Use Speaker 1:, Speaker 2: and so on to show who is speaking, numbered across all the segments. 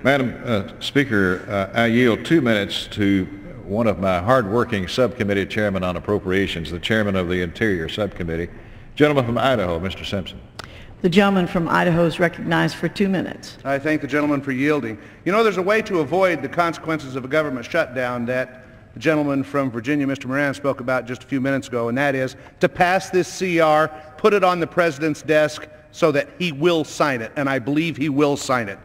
Speaker 1: Madam Speaker, I yield 2 minutes to one of my hard-working subcommittee chairmen on appropriations, the chairman of the Interior Subcommittee, gentleman from Idaho, Mr. Simpson.
Speaker 2: The gentleman from Idaho is recognized for 2 minutes.
Speaker 3: I thank the gentleman for yielding. You know, there's a way to avoid the consequences of a government shutdown that the gentleman from Virginia, Mr. Moran, spoke about just a few minutes ago, and that is to pass this CR, put it on the president's desk so that he will sign it, and I believe he will sign it.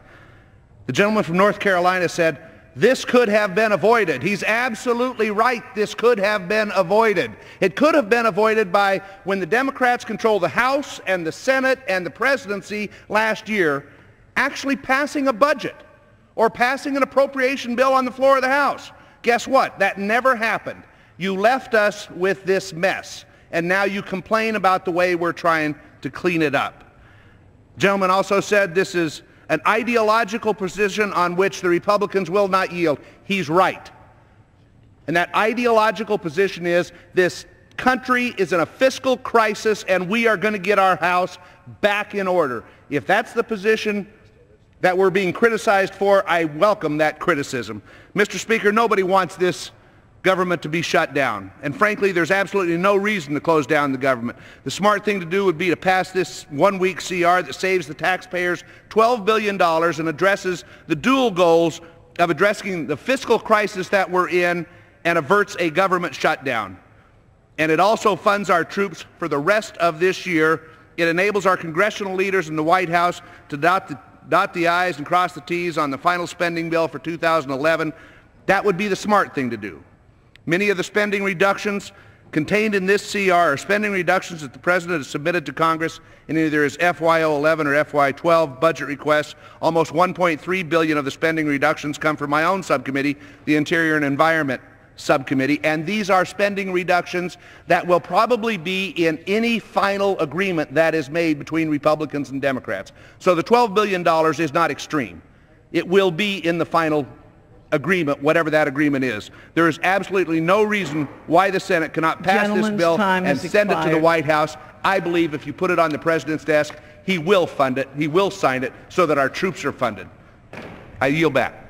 Speaker 3: The gentleman from North Carolina said, this could have been avoided. He's absolutely right. This could have been avoided. It could have been avoided by when the Democrats control the House and the Senate and the presidency last year, actually passing a budget or passing an appropriation bill on the floor of the House. Guess what? That never happened. You left us with this mess, and now you complain about the way we're trying to clean it up. The gentleman also said this is an ideological position on which the Republicans will not yield. He's right. And that ideological position is this country is in a fiscal crisis and we are going to get our house back in order. If that's the position that we're being criticized for, I welcome that criticism. Mr. Speaker, nobody wants this government to be shut down. And frankly, there's absolutely no reason to close down the government. The smart thing to do would be to pass this one-week CR that saves the taxpayers $12 billion and addresses the dual goals of addressing the fiscal crisis that we're in and averts a government shutdown. And it also funds our troops for the rest of this year. It enables our congressional leaders in the White House to dot the I's and cross the T's on the final spending bill for 2011. That would be the smart thing to do. Many of the spending reductions contained in this CR are spending reductions that the President has submitted to Congress in either his FY11 or FY12 budget requests. Almost $1.3 billion of the spending reductions come from my own subcommittee, the Interior and Environment Subcommittee, and these are spending reductions that will probably be in any final agreement that is made between Republicans and Democrats. So the $12 billion is not extreme. It will be in the final agreement, whatever that agreement is. There is absolutely no reason why the Senate cannot pass this bill and send it to the White House. I believe if you put it on the President's desk, he will fund it, he will sign it so that our troops are funded. I yield back.